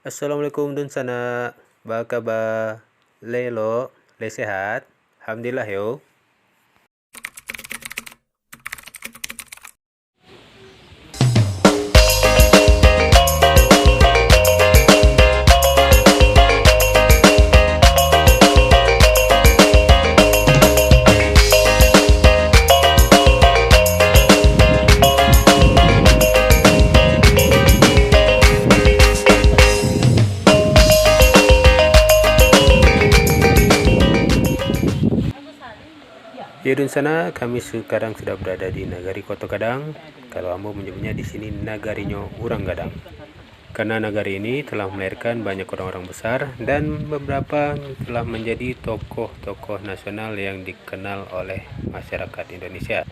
Assalamualaikum dun sana. Ba kabar? Lo, le sehat? Alhamdulillah yo. Ya dun sana, kami sekarang sudah berada di Nagari Koto Gadang. Kalau Ambo menyebutnya di sini Nagarinya Urang Gadang. Karena nagari ini telah melahirkan banyak orang-orang besar dan beberapa telah menjadi tokoh-tokoh nasional yang dikenal oleh masyarakat Indonesia.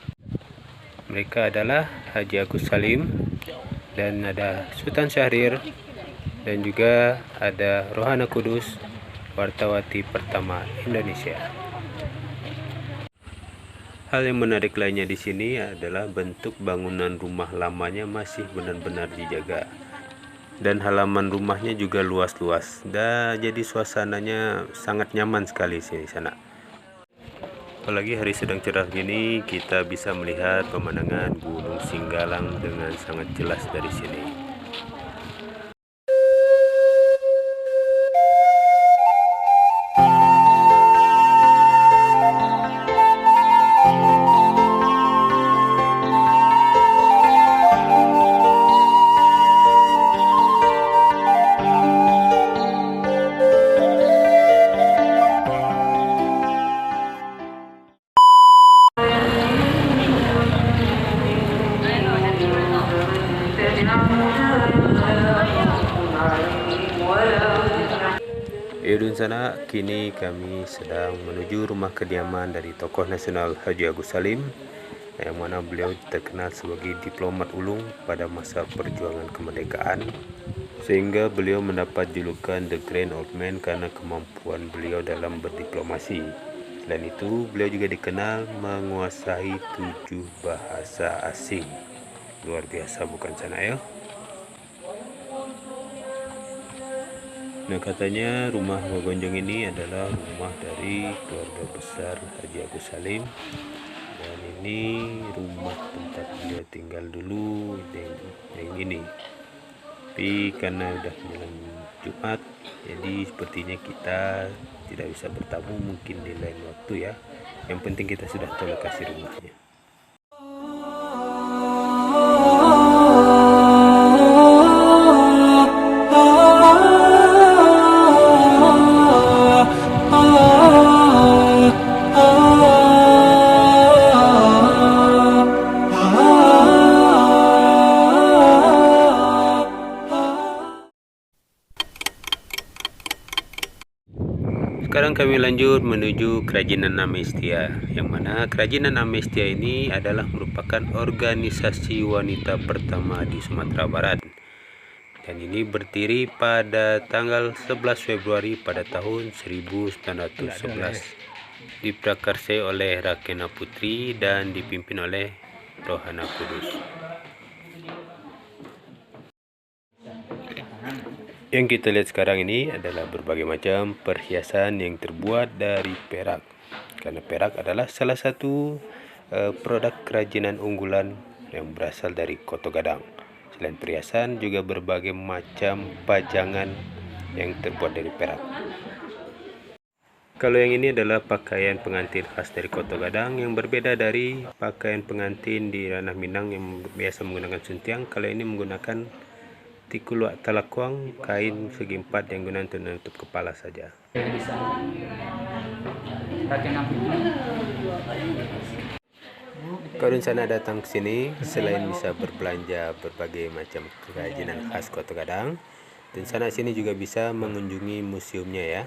Mereka adalah Haji Agus Salim, dan ada Sultan Syahrir, dan juga ada Rohana Kudus, wartawati pertama Indonesia. Hal yang menarik lainnya di sini adalah bentuk bangunan rumah lamanya masih benar-benar dijaga. Dan halaman rumahnya juga luas-luas. Dan jadi suasananya sangat nyaman sekali di sana. Apalagi hari sedang cerah gini, kita bisa melihat pemandangan Gunung Singgalang dengan sangat jelas dari sini. Yudun sana, kini kami sedang menuju rumah kediaman dari tokoh nasional Haji Agus Salim, yang mana beliau terkenal sebagai diplomat ulung pada masa perjuangan kemerdekaan, sehingga beliau mendapat julukan The Grand Old Man karena kemampuan beliau dalam berdiplomasi. Selain itu, beliau juga dikenal menguasai 7 bahasa asing. Luar biasa bukan sana ya? Nah, katanya rumah Wagonjong ini adalah rumah dari keluarga besar Haji Agus Salim, dan ini rumah tempat dia tinggal dulu yang ini. Tapi karena udah menjelang Jumat, jadi sepertinya kita tidak bisa bertamu, mungkin di lain waktu ya. Yang penting kita sudah tahu lokasi rumahnya. Sekarang kami lanjut menuju Kerajinan Amestia, yang mana Kerajinan Amestia ini adalah merupakan organisasi wanita pertama di Sumatera Barat. Dan ini berdiri pada tanggal 11 Februari pada tahun 1911. Diprakarsai oleh Rakena Putri dan dipimpin oleh Rohana Kudus. Yang kita lihat sekarang ini adalah berbagai macam perhiasan yang terbuat dari perak. Karena perak adalah salah satu produk kerajinan unggulan yang berasal dari Koto Gadang. Selain perhiasan, juga berbagai macam pajangan yang terbuat dari perak. Kalau yang ini adalah pakaian pengantin khas dari Koto Gadang yang berbeda dari pakaian pengantin di ranah Minang yang biasa menggunakan suntiang. Kalau ini menggunakan tikuluak talakwang, kain segi empat yang guna untuk menutup kepala saja. Kalau di sana datang ke sini, selain bisa berbelanja berbagai macam kerajinan khas Koto Gadang, dan sana sini juga bisa mengunjungi museumnya ya.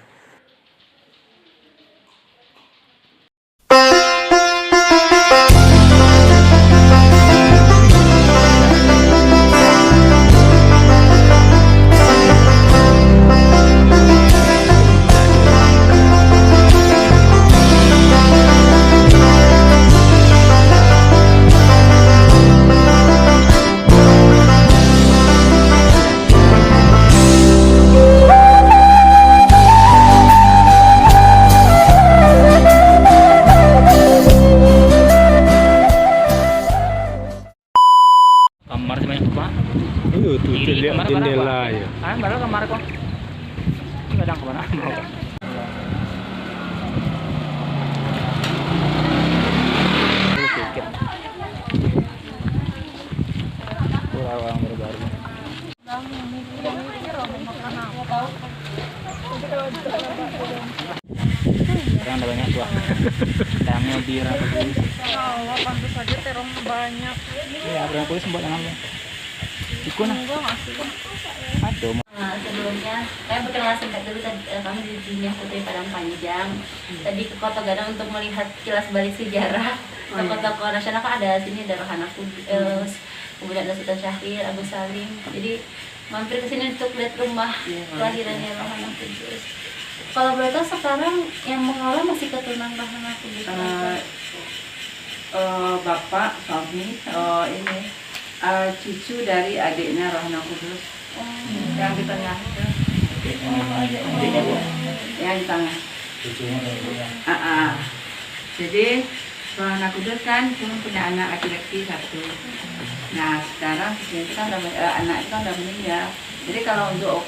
Ayo. Baru kemarin kok. Kadang kemana mau. Sedikit. Orang baru-baru. Sekarang ada banyak buah. Damnya birang kulis. Allah, pantas saja terong banyak. Iya, birang kulis buat tangan lu. Ikut nah. Aduh. Nah, sebelumnya saya berkenalan singkat dulu kami di dunia Putri Padang Panjang. Tadi ke Kota Gadang untuk melihat kilas balik sejarah. Tokoh-tokoh nasional kan ada sini, ada Rohana Kudus, kemudian ada Sultan Syahrir, Agus Salim. Jadi mampir ke sini untuk lihat rumah kelahirannya Rohana Kudus. Kalau boleh tahu sekarang yang mengolah masih keturunan Rohana Kudus? Bapak, suami, ini cucu dari adiknya Rohana Kudus. Yang di tengah itu. Yang di tengah. Jadi Rohana Kudus kan cuma punya anak laki-laki satu. Nah sekarang itu kan anak itu kan udah meninggal. Jadi kalau untuk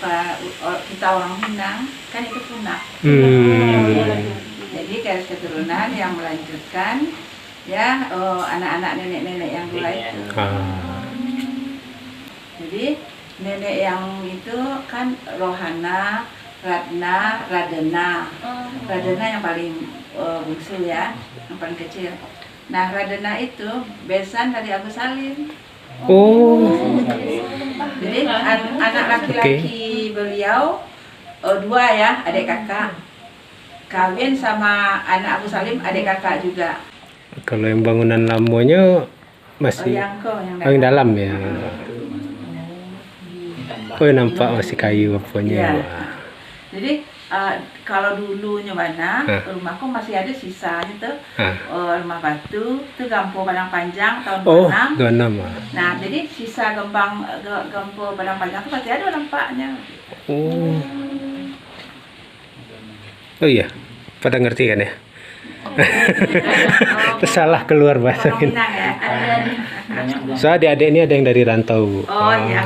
kita orang Minang kan itu punah. Jadi garis keturunan yang melanjutkan ya anak-anak nenek-nenek yang dulu itu. Jadi nenek yang itu kan Rohana, Ratna, Radena. Radena yang paling bungsu ya, yang paling kecil. Nah Radena itu besan dari Agus Salim. Jadi anak laki-laki beliau dua ya, adik kakak. Kawin sama anak Agus Salim, adik kakak juga. Kalau yang bangunan lamanya masih yang dalam ya. Oh nampak masih kayu apanya. Ya. Jadi kalau dulunya mana rumahku masih ada sisa itu rumah batu itu Gampo Padang Panjang tahun 26. Nah jadi sisa Gampo Padang Panjang itu masih ada nampaknya. Oh iya, pada ngerti kan ya? Salah keluar bahasa ini. So adik-adik ini ada yang dari rantau. Iya,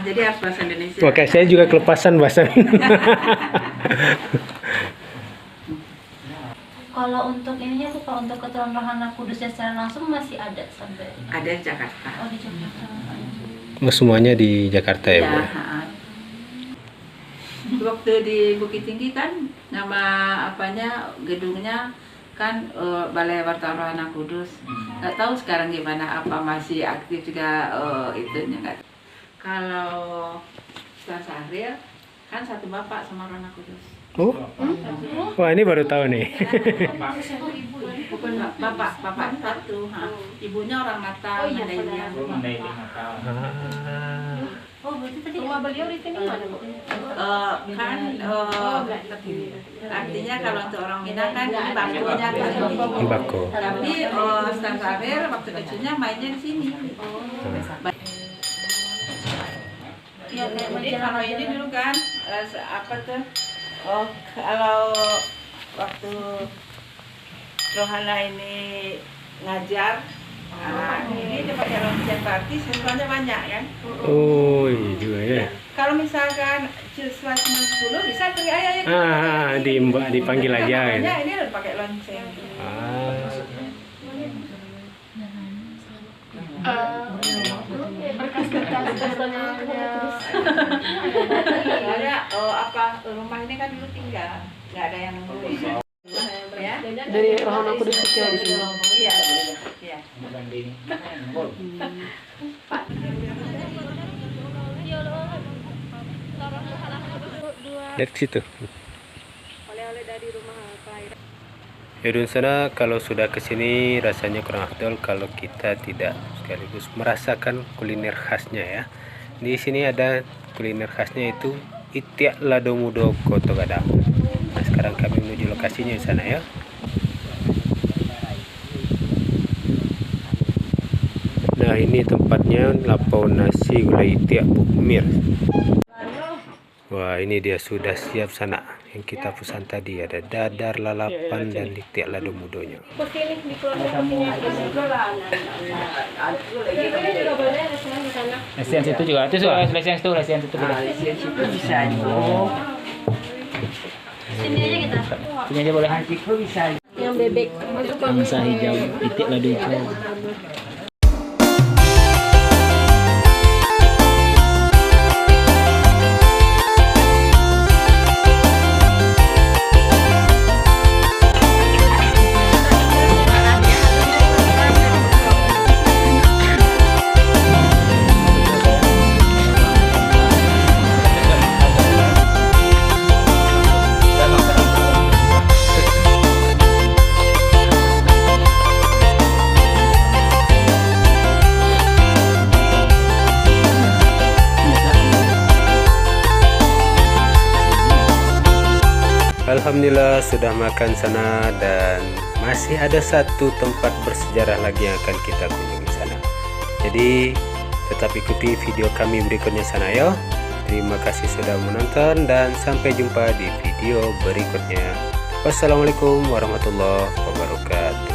jadi harus bahasa Indonesia. Oke, saya juga kelepasan bahasa ini. Kalau untuk ininya tuh, kalau untuk keturunan Rohana Kudusnya secara langsung masih ada sampai? Ada di Jakarta. Oh di Jakarta. Semuanya di Jakarta ya, Bu? Waktu di Bukit Tinggi kan nama gedungnya kan Balai Wartawan Rohana Kudus. Nggak tahu sekarang gimana, apa masih aktif juga itunya nggak. Kalau Sultan Syahrir kan satu bapak sama Rohana Kudus. Wah ini baru tahu nih. Bukan bapak satu. Ibunya orang Natal, Mandailing. Oh berarti tadi Rumah beliau di sini mana? Kan artinya kalau untuk orang Minang kan ini bakunya kan ini. Bako. Tapi Sultan Syahrir waktu kecilnya mainnya di sini. ya kayak Jadi majalah kalau ini dulu kan kalau waktu Rohana ini ngajar, ini dia pakai lonceng berarti siswanya banyak kan. Oh iya juga ya. Kalau misalkan siswa cuma 10 bisa teriak ayah Dipanggil aja ya. Ini udah pakai lonceng. Ada rumah ini kan dulu tinggal, nggak ada yang nungguin. Ya. Dari Rohana Kudus kecil di sini. Iya. Iya. Lihat ke situ. Oleh-oleh dari rumah kelahiran. Yaudah sana, kalau sudah kesini rasanya kurang afdol kalau kita tidak sekaligus merasakan kuliner khasnya ya. Di sini ada kuliner khasnya itu Itiak Lado Mudo Kota Gadang. Nah, sekarang kami menuju lokasinya di sana ya. Nah ini tempatnya lapau nasi gulai Itiak Bukmir. Wah, ini dia sudah siap sana yang kita pesan tadi, ada dadar, lalapan, dan litik lado mudonya. Kesini di keluarga juga boleh restoran di sana. Lesian situ juga. Itu lesian situ Bisa. Sini aja kita. Sini aja boleh. Yang bebek masuk Angsa hijau, titik lado hijau. Alhamdulillah sudah makan sana, dan masih ada satu tempat bersejarah lagi yang akan kita kunjungi sana. Jadi tetap ikuti video kami berikutnya sana ya. Terima kasih sudah menonton dan sampai jumpa di video berikutnya. Wassalamualaikum warahmatullahi wabarakatuh.